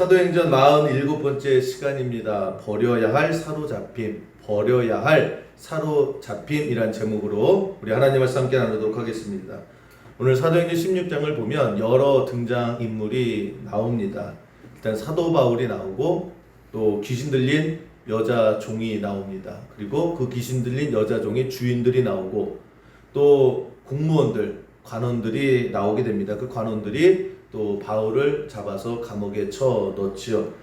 사도행전 47번째 시간입니다. 버려야 할 사로잡힘, 버려야 할 사로잡힘이란 제목으로 우리 하나님 말씀 함께 나누도록 하겠습니다. 오늘 사도행전 16장을 보면 여러 등장인물이 나옵니다. 일단 사도 바울이 나오고 또 귀신 들린 여자 종이 나옵니다. 그리고 그 귀신 들린 여자 종의 주인들이 나오고 또 공무원들, 관원들이 나오게 됩니다. 그 관원들이 또 바울을 잡아서 감옥에 쳐 넣지요.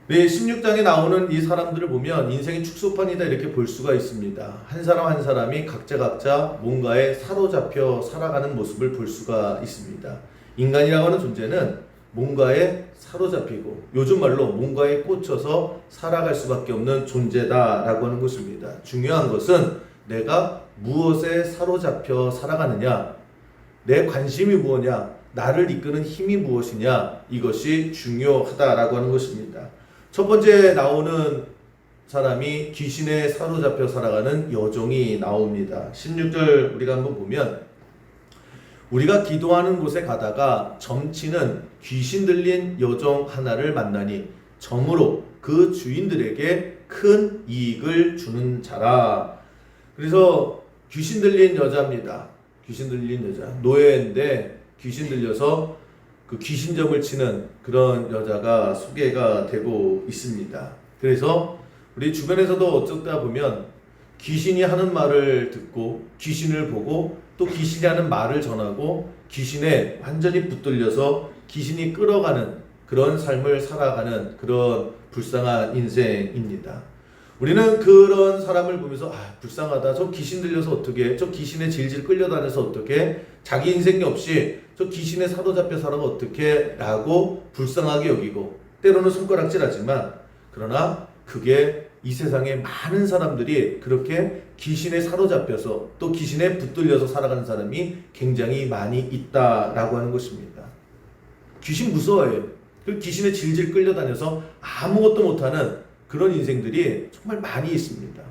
16장에 나오는 이 사람들을 보면 인생의 축소판이다 이렇게 볼 수가 있습니다. 한 사람 한 사람이 각자 뭔가에 사로잡혀 살아가는 모습을 볼 수가 있습니다. 인간이라고 하는 존재는 뭔가에 사로잡히고 요즘 말로 뭔가에 꽂혀서 살아갈 수밖에 없는 존재다라고 하는 것입니다. 중요한 것은 내가 무엇에 사로잡혀 살아가느냐, 내 관심이 무엇이냐, 나를 이끄는 힘이 무엇이냐, 이것이 중요하다라고 하는 것입니다. 첫 번째 나오는 사람이 귀신에 사로잡혀 살아가는 여종이 나옵니다. 16절 우리가 한번 보면 우리가 기도하는 곳에 가다가 점치는 귀신 들린 여종 하나를 만나니 점으로 그 주인들에게 큰 이익을 주는 자라. 그래서 귀신 들린 여자입니다. 귀신 들린 여자, 노예인데 귀신 들려서 그 귀신점을 치는 그런 여자가 소개가 되고 있습니다. 그래서 우리 주변에서도 어쩌다 보면 귀신이 하는 말을 듣고 귀신을 보고 또 귀신이 하는 말을 전하고 귀신에 완전히 붙들려서 귀신이 끌어가는 그런 삶을 살아가는 그런 불쌍한 인생입니다. 우리는 그런 사람을 보면서 불쌍하다. 저 귀신 들려서 어떻게, 저 귀신에 질질 끌려다녀서 어떻게, 자기 인생이 없이 저 귀신에 사로잡혀 살아가 어떻게 라고 불쌍하게 여기고 때로는 손가락질하지만, 그러나 그게 이 세상에 많은 사람들이 그렇게 귀신에 사로잡혀서 또 귀신에 붙들려서 살아가는 사람이 굉장히 많이 있다라고 하는 것입니다. 귀신 무서워해요. 그 귀신에 질질 끌려다녀서 아무것도 못하는 그런 인생들이 정말 많이 있습니다.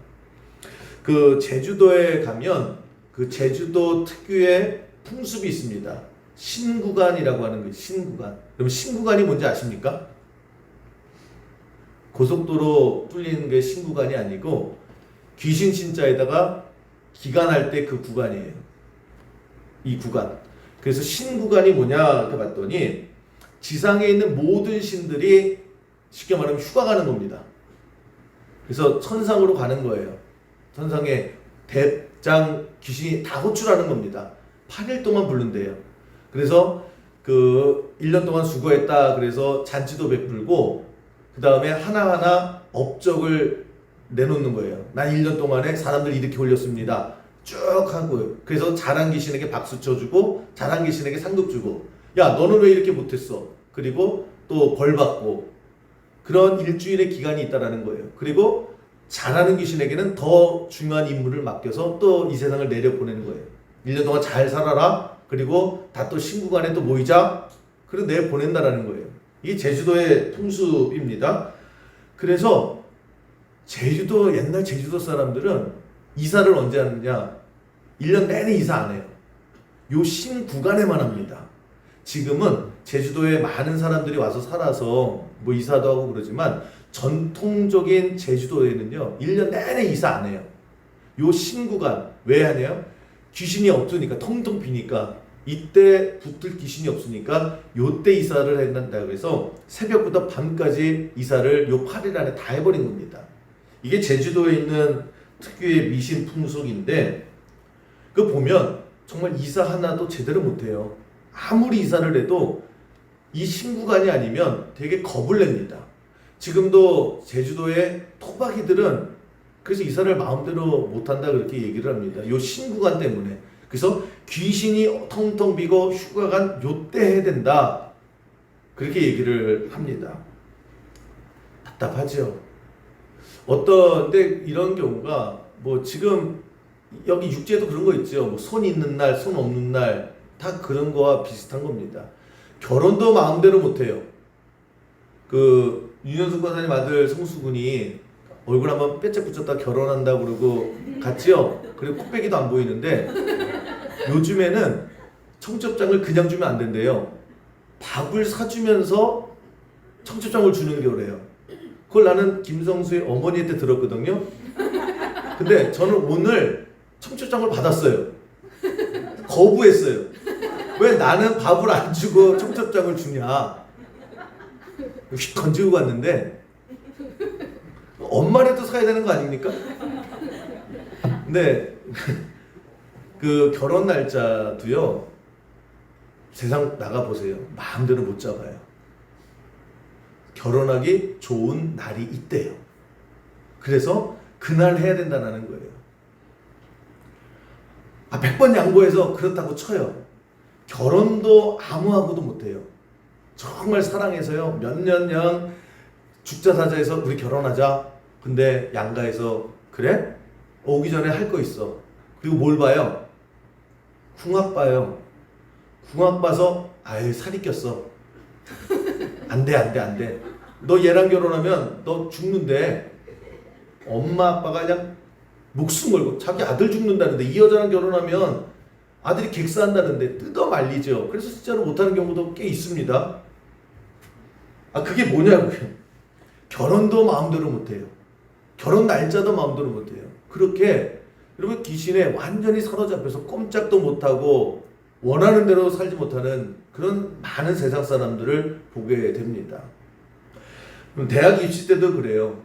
그 제주도에 가면 그 제주도 특유의 풍습이 있습니다. 신구간이라고 하는 거예요. 신구간. 그럼 신구간이 뭔지 아십니까? 고속도로 뚫리는 게 신구간이 아니고 귀신 신자에다가 기간할 때 그 구간이에요. 이 구간. 그래서 신구간이 뭐냐 이렇게 봤더니 지상에 있는 모든 신들이 쉽게 말하면 휴가 가는 겁니다. 그래서 천상으로 가는 거예요. 천상에 대장 귀신이 다 호출하는 겁니다. 8일 동안 부른대요. 그래서 그 1년 동안 수고했다. 그래서 잔치도 베풀고 그 다음에 하나하나 업적을 내놓는 거예요. 난 1년 동안에 사람들 이렇게 올렸습니다. 쭉 하고요. 그래서 잘한 귀신에게 박수 쳐주고 잘한 귀신에게 상급 주고, 야 너는 왜 이렇게 못했어? 그리고 또 벌 받고, 그런 일주일의 기간이 있다라는 거예요. 그리고 잘하는 귀신에게는 더 중요한 임무를 맡겨서 또 이 세상을 내려보내는 거예요. 1년 동안 잘 살아라. 그리고 다 또 신구간에 또 모이자. 그리고 내보낸다라는 거예요. 이게 제주도의 풍습입니다. 그래서 제주도, 옛날 제주도 사람들은 이사를 언제 하느냐? 1년 내내 이사 안 해요. 요 신구간에만 합니다. 지금은 제주도에 많은 사람들이 와서 살아서 뭐 이사도 하고 그러지만 전통적인 제주도에는요 1년 내내 이사 안 해요. 요 신구간 왜 하냐? 귀신이 없으니까, 텅텅 비니까, 이때 붙을 귀신이 없으니까 요때 이사를 한다고 해서 새벽부터 밤까지 이사를 요 8일 안에 다 해버린 겁니다. 이게 제주도에 있는 특유의 미신 풍속인데, 그 보면 정말 이사 하나도 제대로 못해요. 아무리 이사를 해도 이 신구간이 아니면 되게 겁을 냅니다. 지금도 제주도의 토박이들은 그래서 이사를 마음대로 못한다 그렇게 얘기를 합니다. 요 신구간 때문에. 그래서 귀신이 텅텅 비고 휴가간 요때 해야 된다 그렇게 얘기를 합니다. 답답하죠. 어떤데 이런 경우가 뭐 지금 여기 육지에도 그런 거 있죠. 뭐 손 있는 날, 손 없는 날 다 그런 거와 비슷한 겁니다. 결혼도 마음대로 못해요. 그 윤현숙 권사님 아들 성수군이 얼굴 한번 빼짝 붙였다 결혼한다고 그러고 갔지요. 그리고 코빼기도 안 보이는데 요즘에는 청첩장을 그냥 주면 안 된대요. 밥을 사주면서 청첩장을 주는 게 오래요. 그걸 나는 김성수의 어머니한테 들었거든요. 근데 저는 오늘 청첩장을 받았어요. 거부했어요. 왜 나는 밥을 안 주고 청첩장을 주냐. 휙 던지고 갔는데 엄마라도 사야 되는 거 아닙니까? 근데 그 결혼 날짜도요, 세상 나가보세요. 마음대로 못 잡아요. 결혼하기 좋은 날이 있대요. 그래서 그날 해야 된다는 거예요. 100번 양보해서 그렇다고 쳐요. 결혼도 아무하고도 못해요. 정말 사랑해서요, 몇 년 죽자사자해서 우리 결혼하자. 근데 양가에서 그래? 오기 전에 할 거 있어. 그리고 뭘 봐요? 궁합 봐요. 궁합 봐서 아유 살이 꼈어. 안 돼. 너 얘랑 결혼하면 너 죽는데. 엄마 아빠가 그냥 목숨 걸고 자기 아들 죽는다는데 이 여자랑 결혼하면 아들이 객사한다는데 뜯어 말리죠. 그래서 진짜로 못하는 경우도 꽤 있습니다. 그게 뭐냐고요. 결혼도 마음대로 못해요. 결혼 날짜도 마음대로 못해요. 그렇게 여러분 귀신에 완전히 사로잡혀서 꼼짝도 못하고 원하는 대로 살지 못하는 그런 많은 세상 사람들을 보게 됩니다. 대학 입시 때도 그래요.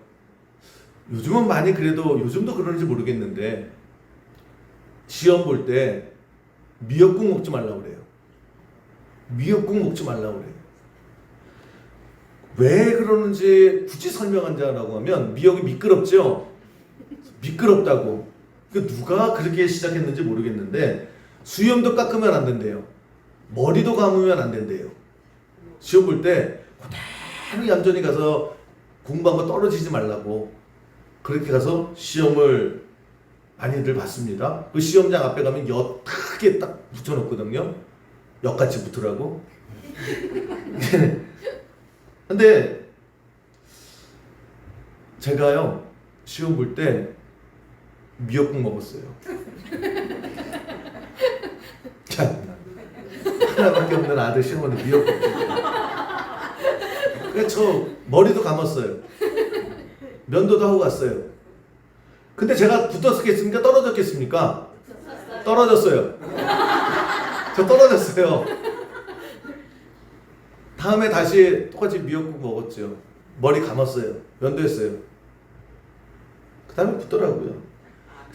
요즘은 많이 그래도 요즘도 그러는지 모르겠는데 시험 볼 때 미역국 먹지 말라고 그래요. 미역국 먹지 말라고 그래요. 왜 그러는지 굳이 설명한다라고 하면 미역이 미끄럽죠? 미끄럽다고. 누가 그렇게 시작했는지 모르겠는데 수염도 깎으면 안 된대요. 머리도 감으면 안 된대요. 시험 볼 때 그대로 얌전히 가서 공부한 거 떨어지지 말라고 그렇게 가서 시험을 많이들 봤습니다. 그 시험장 앞에 가면 엿 크게 딱 붙여놓거든요. 엿같이 붙으라고. 근데 제가요 시험 볼 때 미역국 먹었어요. 참 하나밖에 없는 아들 시험하는데 미역국. 그래서 저 머리도 감았어요. 면도도 하고 갔어요. 근데 제가 붙었겠습니까? 떨어졌겠습니까? 떨어졌어요. 저 떨어졌어요. 다음에 다시 똑같이 미역국 먹었죠. 머리 감았어요. 면도했어요. 그 다음에 붙더라고요.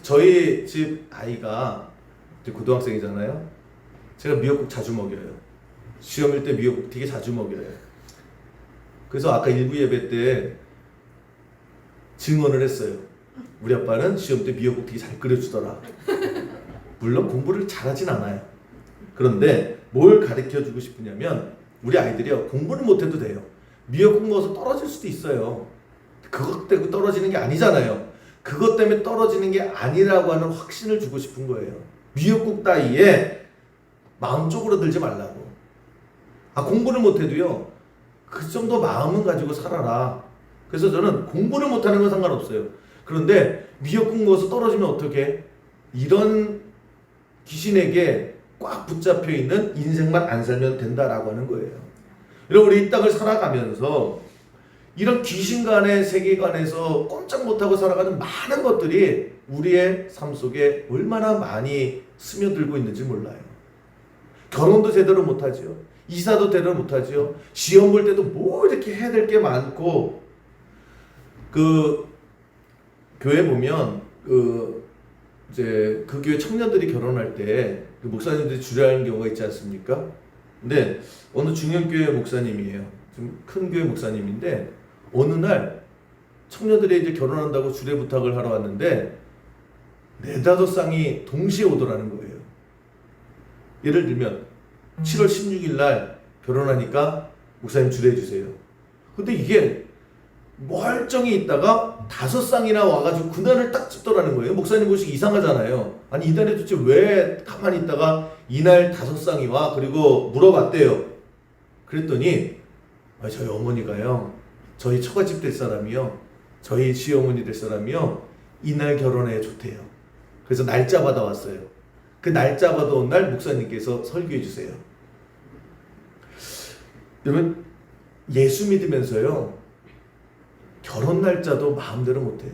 저희 집 아이가 고등학생이잖아요. 제가 미역국 자주 먹여요. 시험일 때 미역국 되게 자주 먹여요. 그래서 아까 일부 예배 때 증언을 했어요. 우리 아빠는 시험 때 미역국 되게 잘 끓여주더라. 물론 공부를 잘하진 않아요. 그런데 뭘 가르쳐주고 싶으냐면 우리 아이들이요 공부는 못해도 돼요. 미역국 먹어서 떨어질 수도 있어요. 그것 때문에 떨어지는 게 아니잖아요. 그것 때문에 떨어지는 게 아니라고 하는 확신을 주고 싶은 거예요. 미역국 따위에 마음 쪽으로 들지 말라고. 공부를 못해도요 그 정도 마음은 가지고 살아라. 그래서 저는 공부를 못하는 건 상관없어요. 그런데 미역국 먹어서 떨어지면 어떡해? 이런 귀신에게 꽉 붙잡혀 있는 인생만 안 살면 된다라고 하는 거예요. 여러분 우리 이 땅을 살아가면서 이런 귀신간의 세계관에서 꼼짝 못하고 살아가는 많은 것들이 우리의 삶 속에 얼마나 많이 스며들고 있는지 몰라요. 결혼도 제대로 못하죠. 이사도 제대로 못하죠. 시험 볼 때도 뭐 이렇게 해야 될 게 많고 그 교회 보면 이제 그 교회 청년들이 결혼할 때 그 목사님들이 주례하는 경우가 있지 않습니까? 근데 어느 중형교회 목사님이에요. 좀 큰 교회 목사님인데 어느 날 청년들이 이제 결혼한다고 주례 부탁을 하러 왔는데 4-5 쌍이 동시에 오더라는 거예요. 예를 들면 7월 16일 날 결혼하니까 목사님 주례해 주세요. 근데 이게 멀쩡히 있다가 5 쌍이나 와가지고 그날을 딱 찍더라는 거예요. 목사님 보시기 이상하잖아요. 아니 이날에 도대체 왜 가만히 있다가 이날 5 쌍이 와? 그리고 물어봤대요. 그랬더니 저희 어머니가요 저희 처갓집 될 사람이요 저희 시어머니 될 사람이요 이날 결혼해 좋대요. 그래서 날짜 받아왔어요. 그 날짜 받아온 날 목사님께서 설교해 주세요. 여러분 예수 믿으면서요, 결혼 날짜도 마음대로 못해요.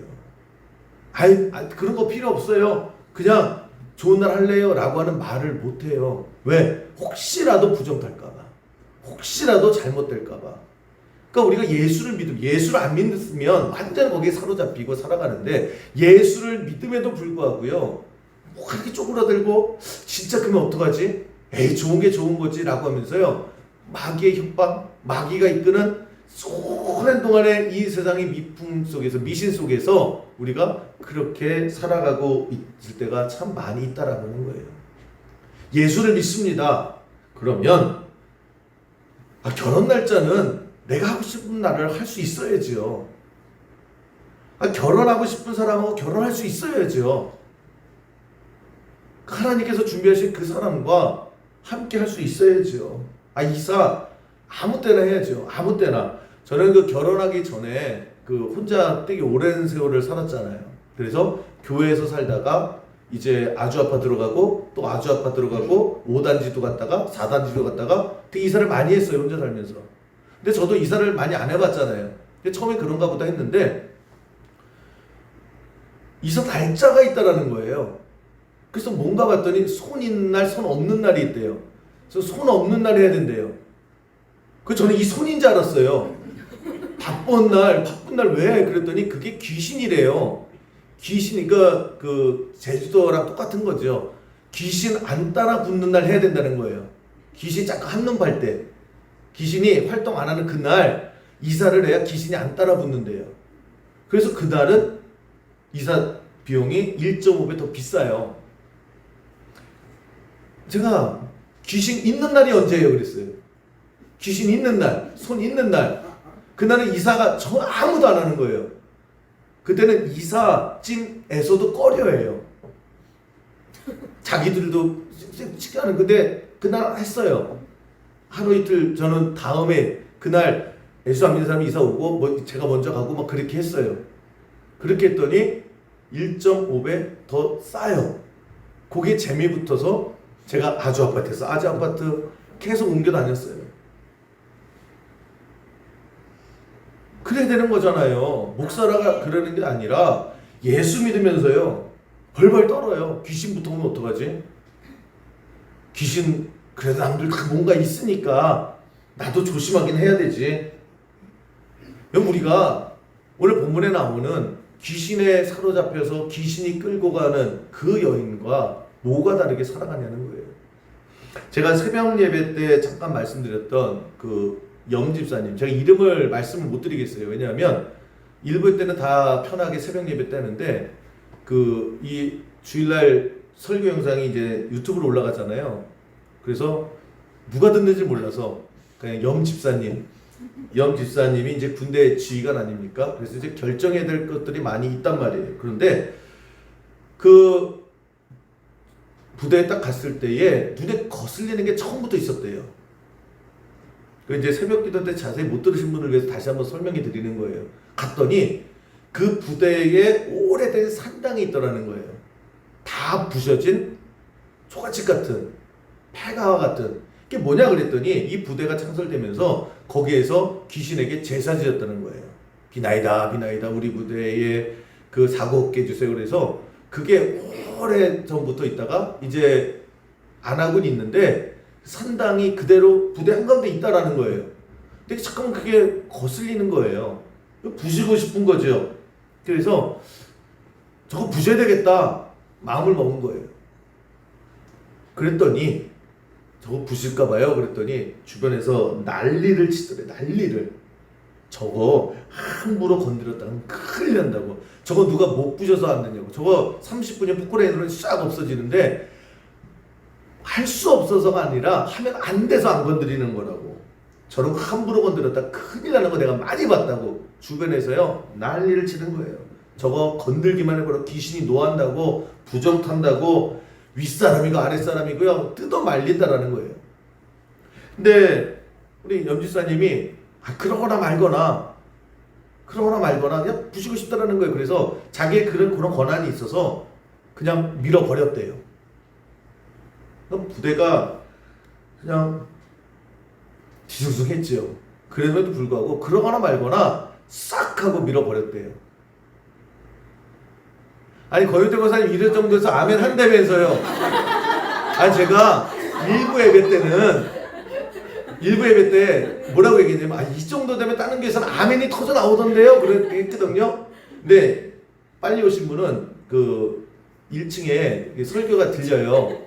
그런 거 필요 없어요. 그냥 좋은 날 할래요? 라고 하는 말을 못해요. 왜? 혹시라도 부정탈까봐. 혹시라도 잘못될까봐. 그러니까 우리가 예수를 믿으면, 예수를 안 믿으면 완전 거기에 사로잡히고 살아가는데, 예수를 믿음에도 불구하고요, 뭐 그렇게 쪼그라들고 진짜 그러면 어떡하지? 에이, 좋은 게 좋은 거지 라고 하면서요, 마귀의 협박, 마귀가 이끄는 오랜 동안의 이 세상의 미풍 속에서, 미신 속에서 우리가 그렇게 살아가고 있을 때가 참 많이 있다라는 거예요. 예수를 믿습니다. 그러면 결혼 날짜는 내가 하고 싶은 날을 할 수 있어야죠. 결혼하고 싶은 사람하고 결혼할 수 있어야죠. 하나님께서 준비하신 그 사람과 함께 할 수 있어야죠. 이사 아무 때나 해야죠. 아무 때나. 저는 그 결혼하기 전에 그 혼자 되게 오랜 세월을 살았잖아요. 그래서 교회에서 살다가 이제 아주 아파트로 가고 또 아주 아파트로 가고 5단지도 갔다가 4단지도 갔다가 되게 이사를 많이 했어요. 혼자 살면서. 근데 저도 이사를 많이 안 해봤잖아요. 근데 처음에 그런가 보다 했는데 이사 날짜가 있다라는 거예요. 그래서 뭔가 봤더니 손 있는 날, 손 없는 날이 있대요. 그래서 손 없는 날 해야 된대요. 저는 이 손인 줄 알았어요. 바쁜 날 왜? 그랬더니 그게 귀신이래요. 귀신이니까 그 제주도랑 똑같은 거죠. 귀신 안 따라 붙는 날 해야 된다는 거예요. 귀신이 잠깐 한눈 팔 때, 귀신이 활동 안 하는 그날 이사를 해야 귀신이 안 따라 붙는데요. 그래서 그날은 이사 비용이 1.5배 더 비싸요. 제가 귀신 있는 날이 언제예요? 그랬어요. 귀신 있는 날, 손 있는 날. 그날은 이사가 아무도 안 하는 거예요. 그때는 이사찜에서도 꺼려해요. 자기들도 쉽게 하는. 근데 그날 했어요. 하루 이틀 저는 다음에 그날 예수 안 믿는 사람이 이사 오고 제가 먼저 가고 막 그렇게 했어요. 그렇게 했더니 1.5배 더 싸요. 그게 재미붙어서 제가 아주 아파트 계속 옮겨 다녔어요. 그래야 되는 거잖아요. 목사라가 그러는 게 아니라 예수 믿으면서요, 벌벌 떨어요. 귀신부터 오면 어떡하지? 귀신 그래도 남들 다 뭔가 있으니까 나도 조심하긴 해야 되지. 우리가 오늘 본문에 나오는 귀신에 사로잡혀서 귀신이 끌고 가는 그 여인과 뭐가 다르게 살아가냐는 거예요. 제가 새벽 예배 때 잠깐 말씀드렸던 그 염집사님, 제가 이름을 말씀을 못 드리겠어요. 왜냐하면 일부 때는 다 편하게 새벽 예배 때 하는데 이 주일날 설교 영상이 이제 유튜브로 올라가잖아요. 그래서 누가 듣는지 몰라서 그냥 염집사님이 이제 군대 지휘관 아닙니까? 그래서 이제 결정해야 될 것들이 많이 있단 말이에요. 그런데 그 부대에 딱 갔을 때에 눈에 거슬리는 게 처음부터 있었대요. 이제 새벽 기도 때 자세히 못 들으신 분을 위해서 다시 한번 설명해 드리는 거예요. 갔더니 그 부대에 오래된 산당이 있더라는 거예요. 다 부셔진 초가집 같은, 폐가와 같은. 이게 뭐냐 그랬더니 이 부대가 창설되면서 거기에서 귀신에게 제사 지었다는 거예요. 비나이다 우리 부대에 그 사고 없게 해주세요. 그래서 그게 오래 전부터 있다가 이제 안 하고는 있는데 산당이 그대로 부대 한가운데 있다라는 거예요. 근데 잠깐만 그게 거슬리는 거예요. 부시고 싶은 거죠. 그래서 저거 부셔야 되겠다 마음을 먹은 거예요. 그랬더니 저거 부실까 봐요. 그랬더니 주변에서 난리를 치더래. 난리를. 저거 함부로 건드렸다면 큰일 난다고. 저거 누가 못 부셔서 왔느냐고. 저거 30분이면 포크레인으로 싹 없어지는데 할 수 없어서가 아니라 하면 안 돼서 안 건드리는 거라고. 저런 거 함부로 건드렸다 큰일 나는 거 내가 많이 봤다고. 주변에서요 난리를 치는 거예요. 저거 건들기만 해봐라 귀신이 노한다고, 부정탄다고, 윗사람이고 아랫사람이고요 뜯어 말린다라는 거예요. 근데 우리 염지사님이 그러거나 말거나 그냥 부시고 싶다라는 거예요. 그래서 자기의 그런 권한이 있어서 그냥 밀어버렸대요. 그럼 부대가 그냥 뒤숭숭했죠. 그럼에도 불구하고 그러거나 말거나 싹 하고 밀어버렸대요. 아니 거윤태 권사님 이럴 정도에서 아멘 한다면서요. 아니 제가 일부 예배 때 뭐라고 얘기했냐면 이 정도 되면 다른 교회에서는 아멘이 터져 나오던데요 그랬거든요. 근데 빨리 오신 분은 그 1층에 설교가 들려요.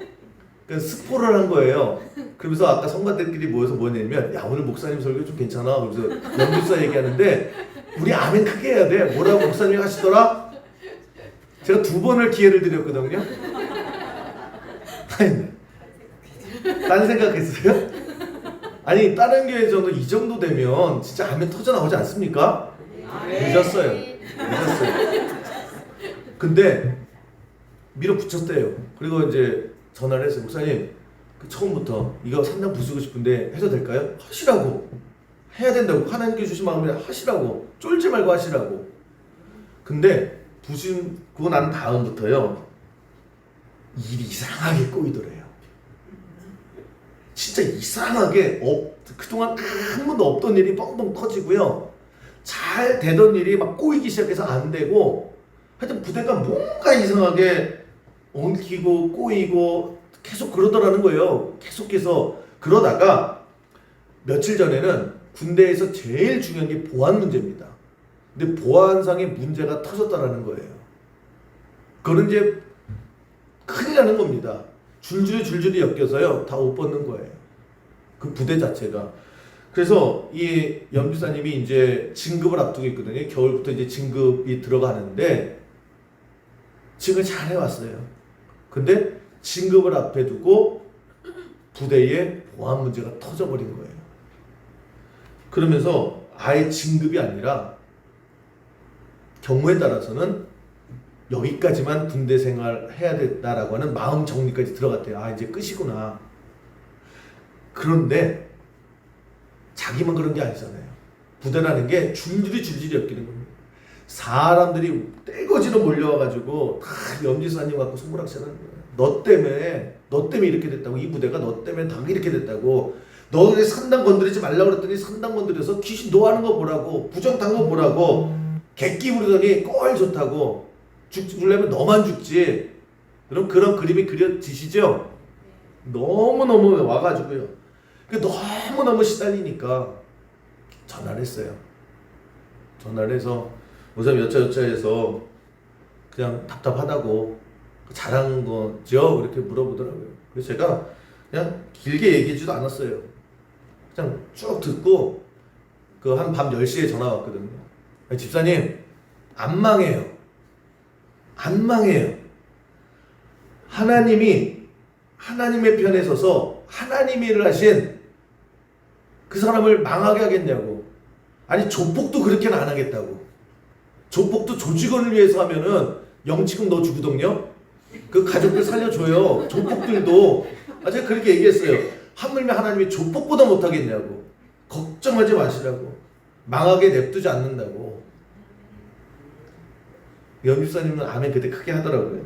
그 스포를 한 거예요. 그러면서 아까 성가들끼리 모여서 뭐냐면 야 오늘 목사님 설교 좀 괜찮아. 그래서 연기사 얘기하는데 우리 아멘 크게 해야 돼. 뭐라고 목사님이 하시더라? 제가 2번을 기회를 드렸거든요. 딴 생각했어요? 아니 다른 교회에서도 이 정도 되면 진짜 아멘 터져 나오지 않습니까? 늦었어요. 근데 밀어붙였대요. 그리고 이제 전화를 해서 목사님 처음부터 이거 산당 부수고 싶은데 해도 될까요? 하시라고. 해야 된다고. 하나님께 주신 마음에 하시라고. 쫄지 말고 하시라고. 근데 부수고 난 다음부터요 일이 이상하게 꼬이더래요. 진짜 이상하게 그동안 한 번도 없던 일이 뻥뻥 터지고요. 잘 되던 일이 막 꼬이기 시작해서 안 되고 하여튼 부대가 뭔가 이상하게 엉키고 꼬이고 계속 그러더라는 거예요. 계속해서 그러다가 며칠 전에는 군대에서 제일 중요한 게 보안 문제입니다. 근데 보안상의 문제가 터졌다라는 거예요. 그건 이제 큰일 나는 겁니다. 줄줄이 엮여서요 다 옷 벗는 거예요. 그 부대 자체가. 그래서 이 연비사님이 이제 진급을 앞두고 있거든요. 겨울부터 이제 진급이 들어가는데 진급을 잘 해왔어요. 근데 진급을 앞에 두고 부대에 보안 문제가 터져버린 거예요. 그러면서 아예 진급이 아니라 경우에 따라서는 여기까지만 군대 생활 해야 된다라고 하는 마음 정리까지 들어갔대요. 아 이제 끝이구나. 그런데 자기만 그런 게 아니잖아요. 부대라는 게 줄줄이 엮이는 겁니다. 사람들이 떼거지로 몰려와가지고 다 염지사님 갖고 손가락질하는 거예요. 너 때문에 이렇게 됐다고. 이 부대가 너 때문에 다 이렇게 됐다고. 너네 산당 건드리지 말라고 그랬더니 산당 건드려서 귀신 노하는 거 보라고. 부정탄 거 보라고. 객기 부르더니 꼴 좋다고. 죽으려면 너만 죽지. 그럼 그런 그림이 그려지시죠? 너무너무 와가지고요. 너무너무 시달리니까 전화를 했어요. 전화를 해서 우선 여차여차해서 그냥 답답하다고 잘한 거죠? 이렇게 물어보더라고요. 그래서 제가 그냥 길게 얘기하지도 않았어요. 그냥 쭉 듣고 그 한 밤 10시에 전화 왔거든요. 집사님 안 망해요. 안 망해요. 하나님이 하나님의 편에 서서 하나님이 일을 하신 그 사람을 망하게 하겠냐고. 아니 조폭도 그렇게는 안 하겠다고. 조폭도 조직원을 위해서 하면은 영치금 넣어주거든요. 그 가족들 살려줘요. 조폭들도. 제가 그렇게 얘기했어요. 하물며 하나님이 조폭보다 못하겠냐고. 걱정하지 마시라고. 망하게 냅두지 않는다고. 연집사님은 아멘 그때 크게 하더라고요.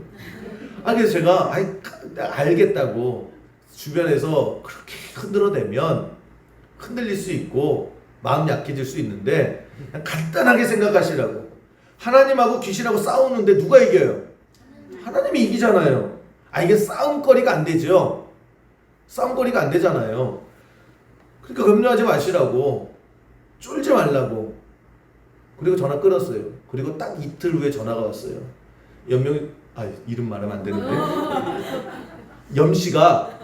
그래서 제가 알겠다고. 주변에서 그렇게 흔들어대면 흔들릴 수 있고 마음 약해질 수 있는데 그냥 간단하게 생각하시라고. 하나님하고 귀신하고 싸우는데 누가 이겨요? 하나님이 이기잖아요. 이게 싸움거리가 안 되죠. 싸움거리가 안 되잖아요. 그러니까 염려하지 마시라고. 쫄지 말라고. 그리고 전화 끊었어요. 그리고 딱 이틀 후에 전화가 왔어요. 연명이 이름 말하면 안 되는데 염씨가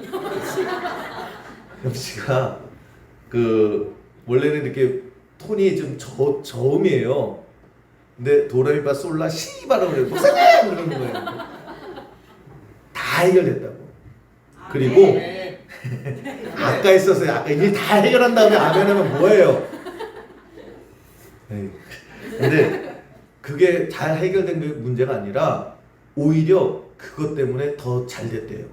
그 원래는 이렇게 톤이 좀 저음이에요. 근데 도레미파 솔라 시 발음을 목사님 그러는 거예요. 다 해결됐다고. 그리고 아까 했었어요. 아까 일 다 해결한 다음에 아멘하면 뭐예요? 근데 그게 잘 해결된 게 문제가 아니라 오히려 그것 때문에 더 잘 됐대요.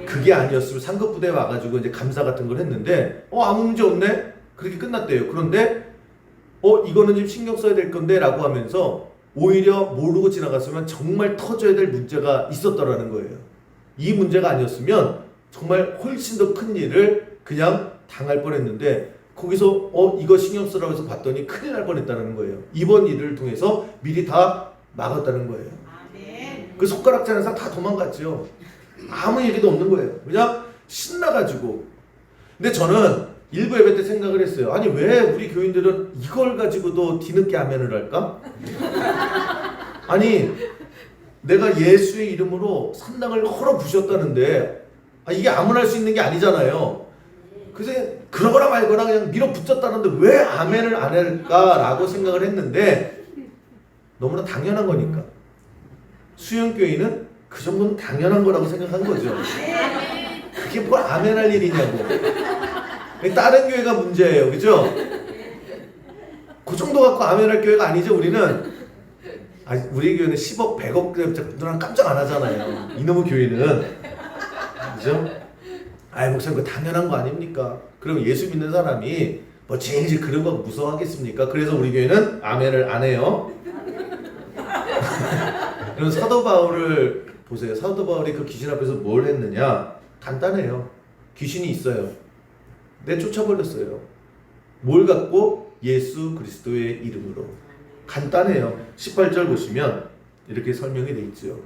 그게 아니었으면 상급부대에 와가지고 이제 감사 같은 걸 했는데 아무 문제 없네? 그렇게 끝났대요. 그런데 이거는 좀 신경 써야 될 건데 라고 하면서 오히려 모르고 지나갔으면 정말 터져야 될 문제가 있었더라는 거예요. 이 문제가 아니었으면 정말 훨씬 더 큰 일을 그냥 당할 뻔했는데 거기서 이거 신경 쓰라고 해서 봤더니 큰일 날 뻔했다는 거예요. 이번 일을 통해서 미리 다 막았다는 거예요. 그 손가락질 하는 사람 다 도망갔죠. 아무 얘기도 없는 거예요. 그냥 신나가지고. 근데 저는 일부 예배 때 생각을 했어요. 아니 왜 우리 교인들은 이걸 가지고도 뒤늦게 아멘을 할까? 아니 내가 예수의 이름으로 산당을 헐어 부셨다는데 이게 아무나 할 수 있는 게 아니잖아요. 그래서 그러거나 말거나 그냥 밀어붙였다는데 왜 아멘을 안 할까라고 생각을 했는데 너무나 당연한 거니까. 수영교회는 그 정도는 당연한 거라고 생각한 거죠. 그게 뭘 아멘할 일이냐고. 다른 교회가 문제예요. 그죠? 그 정도 갖고 아멘할 교회가 아니죠. 우리는. 우리 교회는 10억 100억 누나는 깜짝 안 하잖아요. 이놈의 교회는. 그죠? 목사님 그거 당연한 거 아닙니까? 그럼 예수 믿는 사람이 뭐 제일 그런 거 무서워하겠습니까? 그래서 우리 교회는 아멘을 안 해요. 그럼 사도 바울을 보세요. 사도 바울이 그 귀신 앞에서 뭘 했느냐? 간단해요. 귀신이 있어요. 내쫓아버렸어요. 뭘 갖고? 예수 그리스도의 이름으로. 간단해요. 18절 보시면 이렇게 설명이 되어 있죠.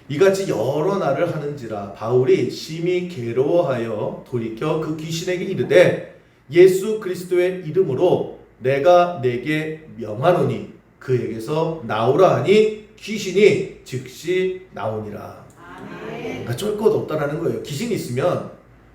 이같이 여러 날을 하는지라 바울이 심히 괴로워하여 돌이켜 그 귀신에게 이르되 예수 그리스도의 이름으로 내가 내게 명하노니 그에게서 나오라 하니 귀신이 즉시 나오니라. 그러니까 쫄 것 없다라는 거예요. 귀신이 있으면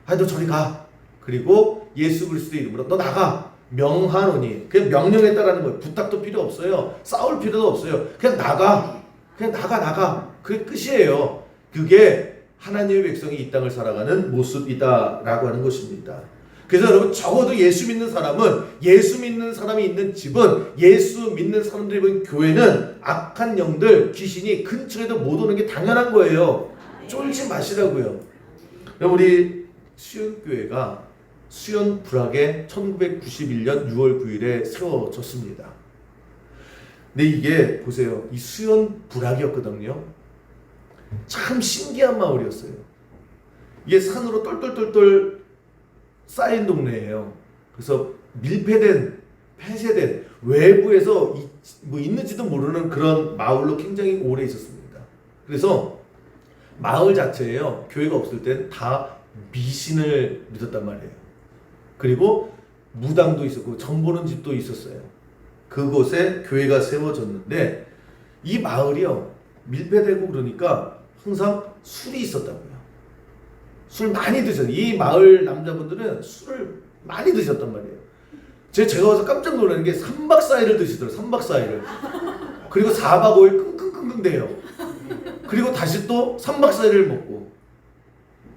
너 저리 가. 그리고 예수 그리스도의 이름으로 너 나가. 명하노니. 그냥 명령했다라는 거예요. 부탁도 필요 없어요. 싸울 필요도 없어요. 그냥 나가. 그냥 나가. 그게 끝이에요. 그게 하나님의 백성이 이 땅을 살아가는 모습이다라고 하는 것입니다. 그래서 여러분 적어도 예수 믿는 사람은, 예수 믿는 사람이 있는 집은, 예수 믿는 사람들이 있는 교회는 악한 영들, 귀신이 근처에도 못 오는 게 당연한 거예요. 쫄지 마시라고요. 우리 수연교회가 수연 불악에 1991년 6월 9일에 세워졌습니다. 근데 이게 보세요. 이 수연 불악이었거든요. 참 신기한 마을이었어요. 이게 산으로 똘똘똘똘 쌓인 동네예요. 그래서 밀폐된, 폐쇄된, 외부에서 뭐 있는지도 모르는 그런 마을로 굉장히 오래 있었습니다. 그래서 마을 자체에요. 교회가 없을 땐 다 미신을 믿었단 말이에요. 그리고 무당도 있었고 점 보는 집도 있었어요. 그곳에 교회가 세워졌는데 이 마을이요. 밀폐되고 그러니까 항상 술이 있었다고요. 술 많이 드셨어요. 이 마을 남자분들은 술을 많이 드셨단 말이에요. 제가 와서 깜짝 놀라는 게 3박 4일을 드시더라고요. 3박 4일을. 그리고 4박 5일 끙끙끙끙 대요. 그리고 다시 또 3박 4일을 먹고.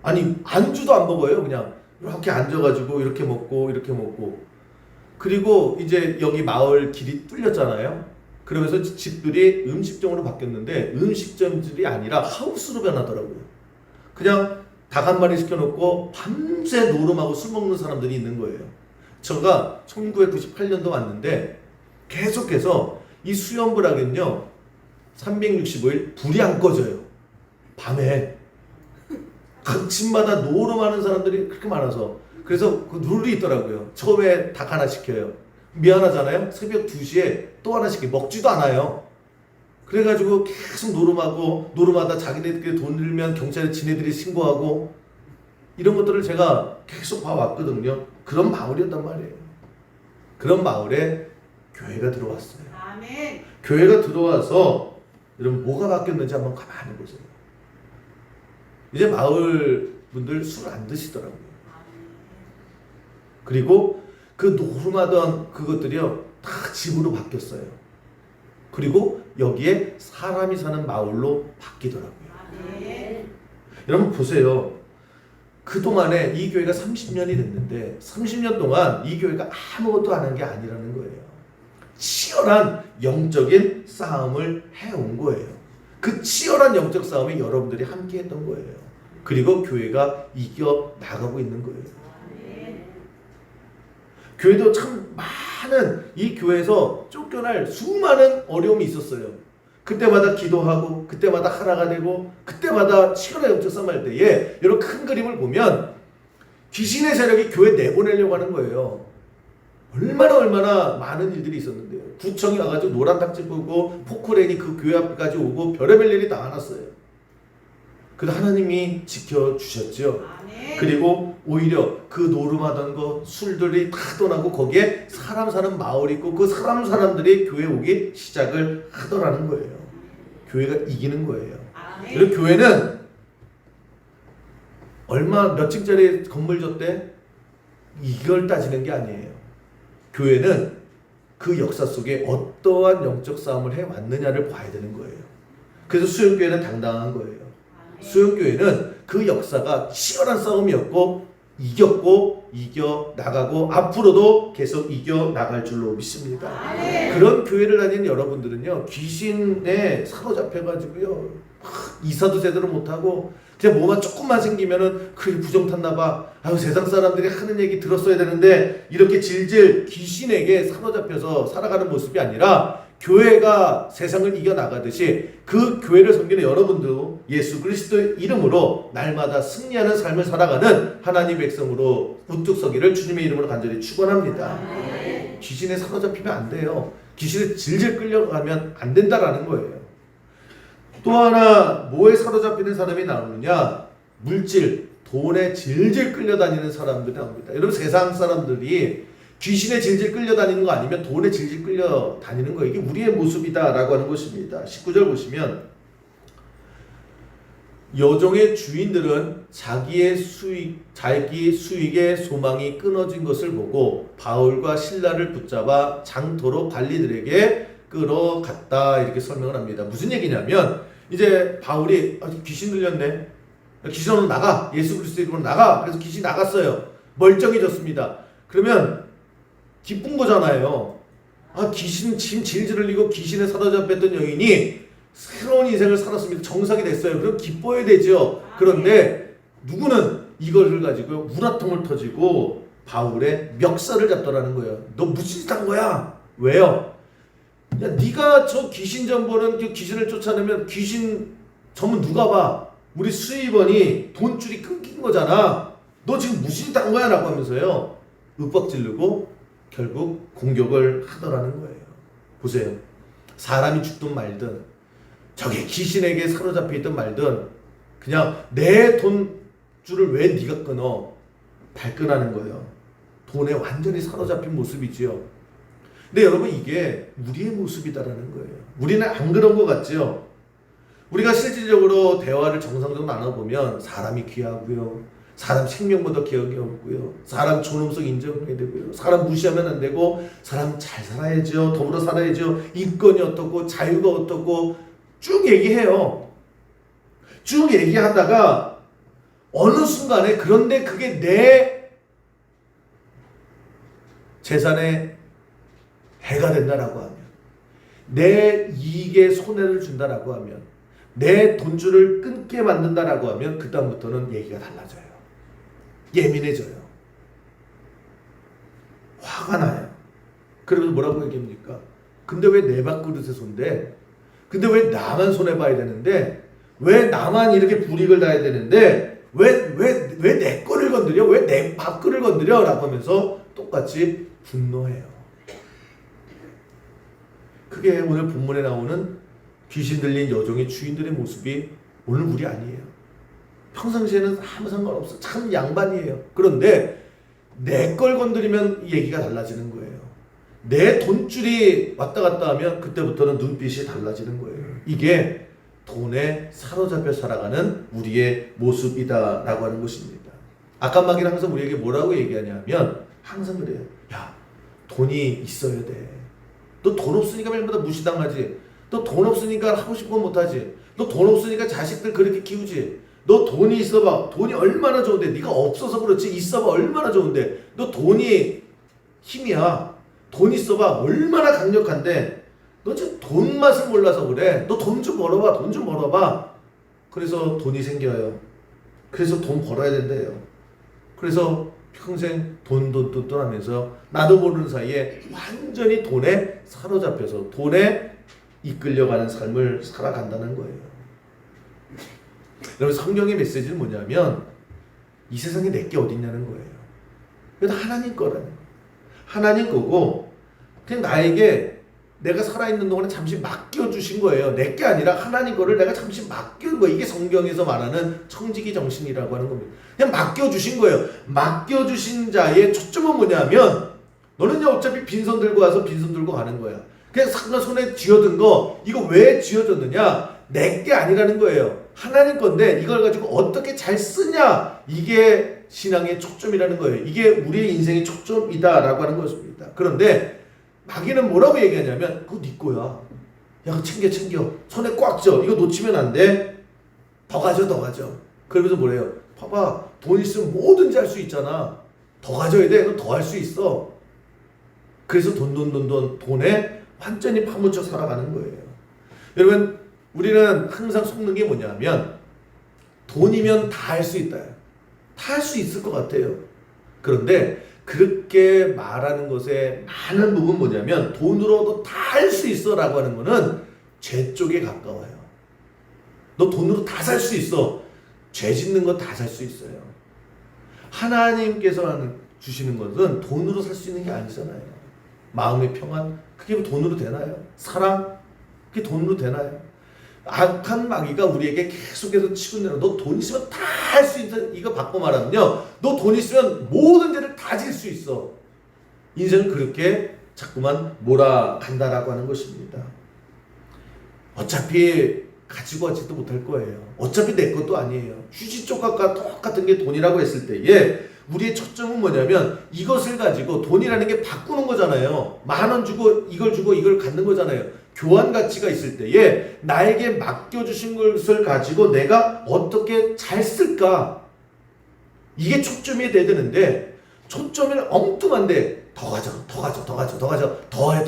아니 안주도 안 먹어요. 그냥 이렇게 앉아가지고 이렇게 먹고. 그리고 이제 여기 마을 길이 뚫렸잖아요. 그러면서 집들이 음식점으로 바뀌었는데 음식점들이 아니라 하우스로 변하더라고요. 그냥 닭 한 마리 시켜놓고 밤새 노름하고 술 먹는 사람들이 있는 거예요. 제가 1998년도 왔는데 계속해서 이 수연불악은요 365일 불이 안 꺼져요. 밤에 각 집마다 노름하는 사람들이 그렇게 많아서 그래서 그 룰이 있더라고요. 처음에 닭 하나 시켜요. 미안하잖아요. 새벽 2시에 또 하나 시켜요. 먹지도 않아요. 그래가지고 계속 노름하다 자기네들끼리 돈 들면 경찰에 지네들이 신고하고 이런 것들을 제가 계속 봐왔거든요. 그런 마을이었단 말이에요. 그런 마을에 교회가 들어왔어요. 아멘. 교회가 들어와서 여러분 뭐가 바뀌었는지 한번 가만히 보세요. 이제 마을 분들 술 안 드시더라고요. 그리고 그 노름하던 그것들이요 다 집으로 바뀌었어요. 그리고 여기에 사람이 사는 마을로 바뀌더라고요. 여러분 보세요. 그동안에 이 교회가 30년이 됐는데 30년 동안 이 교회가 아무것도 안 한 게 아니라는 거예요. 치열한 영적인 싸움을 해온 거예요. 그 치열한 영적 싸움에 여러분들이 함께 했던 거예요. 그리고 교회가 이겨 나가고 있는 거예요. 교회도 참 많은 이 교회에서 쫓겨날 수많은 어려움이 있었어요. 그때마다 기도하고 그때마다 하나가 되고 그때마다 치열한 영적 싸움할 때에 여러분 큰 그림을 보면 귀신의 세력이 교회 내보내려고 하는 거예요. 얼마나 많은 일들이 있었는데요. 구청이 와가지고 노란 딱지 보고 포크레인이 그 교회 앞까지 오고 별의별 일이 다 많았어요. 그래도 하나님이 지켜주셨죠. 그리고 오히려 그 노름하던 거 술들이 다 떠나고 거기에 사람 사는 마을이 있고 그 사람들이 교회 오기 시작을 하더라는 거예요. 교회가 이기는 거예요. 그리고 교회는 얼마 몇 층짜리 건물 줬대? 이걸 따지는 게 아니에요. 교회는 그 역사 속에 어떠한 영적 싸움을 해왔느냐를 봐야 되는 거예요. 그래서 수영교회는 당당한 거예요. 수영교회는 그 역사가 치열한 싸움이었고 이겼고 이겨나가고 앞으로도 계속 이겨나갈 줄로 믿습니다. 그런 교회를 다니는 여러분들은요, 귀신에 사로잡혀가지고요 이사도 제대로 못하고 그냥 뭐가 조금만 생기면은 그래 부정 탔나봐, 아유 세상 사람들이 하는 얘기 들었어야 되는데, 이렇게 질질 귀신에게 사로잡혀서 살아가는 모습이 아니라 교회가 세상을 이겨나가듯이 그 교회를 섬기는 여러분도 예수 그리스도의 이름으로 날마다 승리하는 삶을 살아가는 하나님 백성으로 우뚝 서기를 주님의 이름으로 간절히 축원합니다. 귀신에 사로잡히면 안 돼요. 귀신에 질질 끌려가면 안 된다라는 거예요. 또 하나 뭐에 사로잡히는 사람이 나오느냐? 물질, 돈에 질질 끌려다니는 사람들이 나옵니다. 여러분, 세상 사람들이 귀신에 질질 끌려다니는 거 아니면 돈에 질질 끌려다니는 거, 이게 우리의 모습이다라고 하는 것입니다. 19절 보시면 여종의 주인들은 자기 수익의 소망이 끊어진 것을 보고 바울과 실라를 붙잡아 장터로 관리들에게 끌어갔다, 이렇게 설명을 합니다. 무슨 얘기냐면 이제 바울이 귀신 들렸네, 귀신으로 나가, 예수 그리스도 이름으로 나가. 그래서 귀신이 나갔어요. 멀쩡해졌습니다. 그러면 기쁜 거잖아요. 귀신 지금 질질 흘리고 귀신에 사로잡혔던 여인이 새로운 인생을 살았습니다. 정상이 됐어요. 그럼 기뻐야 되죠. 그런데 누구는 이걸 가지고 우라통을 터지고 바울의 멱살을 잡더라는 거예요. 너 무슨 짓 한 거야? 왜요? 야, 네가 저 귀신 전보는 그 귀신을 쫓아내면 귀신 전문 누가 봐? 우리 수입원이 돈줄이 끊긴 거잖아. 너 지금 무슨 짓 한 거야? 라고 하면서요, 윽박지르고 결국 공격을 하더라는 거예요. 보세요. 사람이 죽든 말든, 저게 귀신에게 사로잡혀 있든 말든, 그냥 내 돈줄을 왜 네가 끊어? 발끈하는 거예요. 돈에 완전히 사로잡힌 모습이지요. 근데 여러분, 이게 우리의 모습이다라는 거예요. 우리는 안 그런 것 같죠? 우리가 실질적으로 대화를 정상적으로 나눠보면 사람이 귀하고요, 사람 생명보다 기억이 없고요, 사람 존엄성 인정해야 되고요, 사람 무시하면 안 되고, 사람 잘 살아야죠, 더불어 살아야죠, 인권이 어떻고 자유가 어떻고 쭉 얘기해요. 쭉 얘기하다가 어느 순간에, 그런데 그게 내 재산에 해가 된다라고 하면, 내 이익에 손해를 준다라고 하면, 내 돈줄을 끊게 만든다라고 하면 그 다음부터는 얘기가 달라져요. 예민해져요. 화가 나요. 그러면서 뭐라고 얘기합니까? 근데 왜 내 밥그릇에 손대? 근데 왜 나만 손해봐야 되는데? 왜 나만 이렇게 불이익을 당해야 되는데? 왜 내 거를 건드려? 왜 내 밥그릇을 건드려? 라고 하면서 똑같이 분노해요. 그게 오늘 본문에 나오는 귀신 들린 여종의 주인들의 모습이 오늘 우리 아니에요. 평상시에는 아무 상관없어. 참 양반이에요. 그런데 내 걸 건드리면 얘기가 달라지는 거예요. 내 돈줄이 왔다 갔다 하면 그때부터는 눈빛이 달라지는 거예요. 이게 돈에 사로잡혀 살아가는 우리의 모습이다라고 하는 것입니다. 악한 항상 우리에게 뭐라고 얘기하냐면 항상 그래요. 야, 돈이 있어야 돼. 너 돈 없으니까 매일마다 무시당하지. 너 돈 없으니까 하고 싶은 건 못하지. 너 돈 없으니까 자식들 그렇게 키우지. 너 돈이 있어봐. 돈이 얼마나 좋은데. 네가 없어서 그렇지. 있어봐. 얼마나 좋은데. 너 돈이 힘이야. 돈 있어봐. 얼마나 강력한데. 너 지금 돈 맛을 몰라서 그래. 너 돈 좀 벌어봐. 돈 좀 벌어봐. 그래서 돈이 생겨요. 그래서 돈 벌어야 된대요. 그래서 평생 돈 하면서 나도 모르는 사이에 완전히 돈에 사로잡혀서 돈에 이끌려가는 삶을 살아간다는 거예요. 여러분, 성경의 메시지는 뭐냐면 이 세상에 내게 어디 있냐는 거예요. 이건 하나님 거라는 거예요. 하나님 거고 그냥 나에게 내가 살아있는 동안에 잠시 맡겨주신 거예요. 내게 아니라 하나님 거를 내가 잠시 맡겨준 거예요. 이게 성경에서 말하는 청지기 정신이라고 하는 겁니다. 그냥 맡겨주신 거예요. 맡겨주신 자의 초점은 뭐냐면 너는 어차피 빈손 들고 와서 빈손 들고 가는 거야. 그냥 상관 손에 쥐어든 거 이거 왜 쥐어졌느냐? 내게 아니라는 거예요. 하나님 건데 이걸 가지고 어떻게 잘 쓰냐 이게 신앙의 초점이라는 거예요. 이게 우리의 인생의 초점이다라고 하는 것입니다. 그런데 마귀는 뭐라고 얘기하냐면 그거 네 거야. 야 그거 챙겨 손에 꽉 쥐어. 이거 놓치면 안 돼. 더 가져. 그러면서 뭐래요? 봐봐 돈 있으면 뭐든지 할 수 있잖아. 더 가져야 돼. 그럼 더 할 수 있어. 그래서 돈에 완전히 파묻혀 살아가는 거예요. 여러분 우리는 항상 속는 게 뭐냐면 돈이면 다 할 수 있다. 다 할 수 있을 것 같아요. 그런데 그렇게 말하는 것에 많은 부분 뭐냐면 돈으로도 다 할 수 있어 라고 하는 거는 죄 쪽에 가까워요. 너 돈으로 다 살 수 있어. 죄 짓는 거 다 살 수 있어요. 하나님께서 주시는 것은 돈으로 살 수 있는 게 아니잖아요. 마음의 평안 그게 돈으로 되나요? 사랑 그게 돈으로 되나요? 악한 마귀가 우리에게 계속해서 치고 내려. 너 돈 있으면 다 할 수 있어. 이거 바꿔 말하면요. 너 돈 있으면 모든 죄를 다 질 수 있어. 인생은 그렇게 자꾸만 몰아간다라고 하는 것입니다. 어차피 가지고 가지도 못할 거예요. 어차피 내 것도 아니에요. 휴지 조각과 똑같은 게 돈이라고 했을 때에 우리의 초점은 뭐냐면 이것을 가지고 돈이라는 게 바꾸는 거잖아요. 10,000원 주고 이걸 갖는 거잖아요. 교환 가치가 있을 때에 나에게 맡겨주신 것을 가지고 내가 어떻게 잘 쓸까? 이게 초점이 돼야 되는데 초점이 엉뚱한데 더 가져. 더해.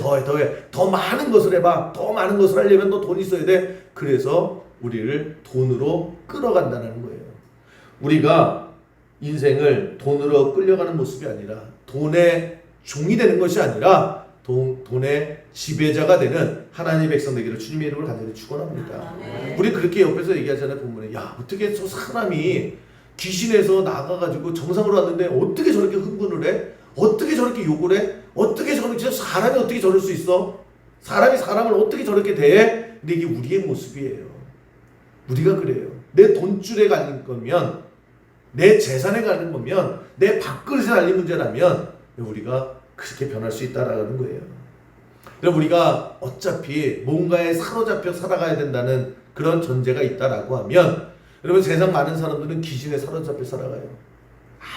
더 많은 것을 해봐. 더 많은 것을 하려면 너 돈 있어야 돼. 그래서 우리를 돈으로 끌어간다는 거예요. 우리가 인생을 돈으로 끌려가는 모습이 아니라 돈의 종이 되는 것이 아니라 돈의 지배자가 되는 하나님의 백성 되기를 주님의 이름으로 간절히 축원합니다. 우리 그렇게 옆에서 얘기하잖아요. 보면 야 어떻게 저 사람이 귀신에서 나가가지고 정상으로 왔는데 어떻게 저렇게 흥분을 해? 어떻게 저렇게 욕을 해? 어떻게 저렇게 사람이 어떻게 저럴 수 있어? 사람이 사람을 어떻게 저렇게 대해? 근데 이게 우리의 모습이에요. 우리가 그래요. 내 돈줄에 가는 거면 내 재산에 가는 거면 내 밥그릇에 달린 문제라면 우리가 그렇게 변할 수 있다라는 거예요. 여러분 우리가 어차피 뭔가에 사로잡혀 살아가야 된다는 그런 전제가 있다라고 하면 여러분 세상 많은 사람들은 귀신에 사로잡혀 살아가요.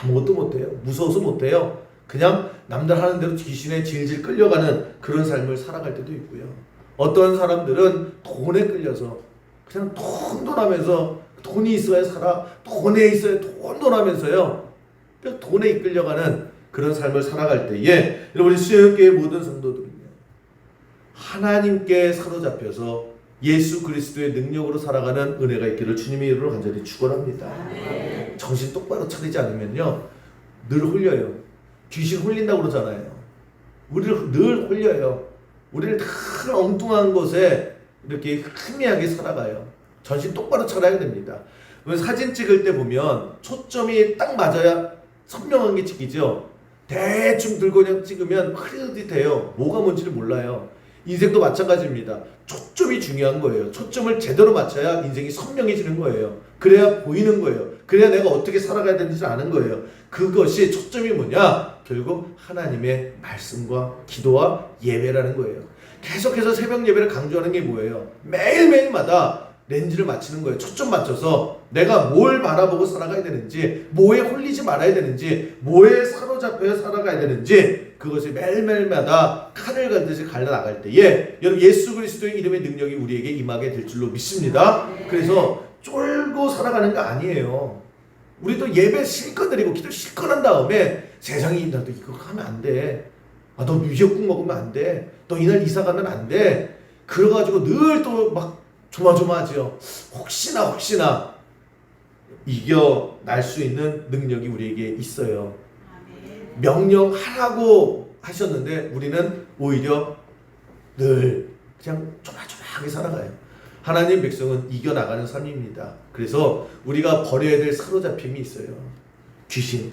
아무것도 못해요. 무서워서 못해요. 그냥 남들 하는 대로 귀신에 질질 끌려가는 그런 삶을 살아갈 때도 있고요. 어떤 사람들은 돈에 끌려서 그냥 돈 하면서 돈이 있어야 살아. 돈에 있어야 돈 하면서요. 돈에 이끌려가는 그런 삶을 살아갈 때에 여러분 수요일교회 모든 성도들은요. 하나님께 사로잡혀서 예수 그리스도의 능력으로 살아가는 은혜가 있기를 주님의 이름으로 간절히 축원합니다. 정신 똑바로 차리지 않으면요. 늘 홀려요. 귀신 홀린다고 그러잖아요. 우리를 늘 홀려요. 우리를 늘 엉뚱한 곳에 이렇게 희미하게 살아가요. 정신 똑바로 차려야 됩니다. 사진 찍을 때 보면 초점이 딱 맞아야 선명한 게 찍히죠. 대충 들고 그냥 찍으면 흐릿해요. 뭐가 뭔지를 몰라요. 인생도 마찬가지입니다. 초점이 중요한 거예요. 초점을 제대로 맞춰야 인생이 선명해지는 거예요. 그래야 보이는 거예요. 그래야 내가 어떻게 살아가야 되는지 아는 거예요. 그것이 초점이 뭐냐? 결국 하나님의 말씀과 기도와 예배라는 거예요. 계속해서 새벽 예배를 강조하는 게 뭐예요? 매일매일마다 렌즈를 맞추는 거예요. 초점 맞춰서 내가 뭘 바라보고 살아가야 되는지, 뭐에 홀리지 말아야 되는지, 뭐에 사로잡혀 살아가야 되는지 그것을 매일매일마다 칼을 갈듯이 갈라나갈 때에 여러분 예수 그리스도의 이름의 능력이 우리에게 임하게 될 줄로 믿습니다. 그래서 쫄고 살아가는 거 아니에요. 우리도 예배 실컷 드리고 기도 실컷 한 다음에 세상이 나도 이거 하면 안 돼. 너 미역국 먹으면 안 돼. 너 이날 이사 가면 안 돼. 그래가지고 늘 또 막 조마조마하죠. 혹시나 이겨날 수 있는 능력이 우리에게 있어요. 명령하라고 하셨는데 우리는 오히려 늘 그냥 조마조마하게 살아가요. 하나님 백성은 이겨나가는 삶입니다. 그래서 우리가 버려야 될 사로잡힘이 있어요. 귀신,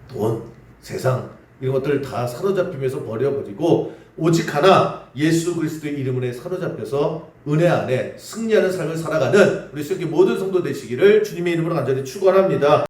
돈, 세상 이런 것들을 다 사로잡히면서 버려버리고 오직 하나 예수 그리스도의 이름으로 사로잡혀서 은혜 안에 승리하는 삶을 살아가는 우리 수요일교 모든 성도 되시기를 주님의 이름으로 간절히 축원합니다.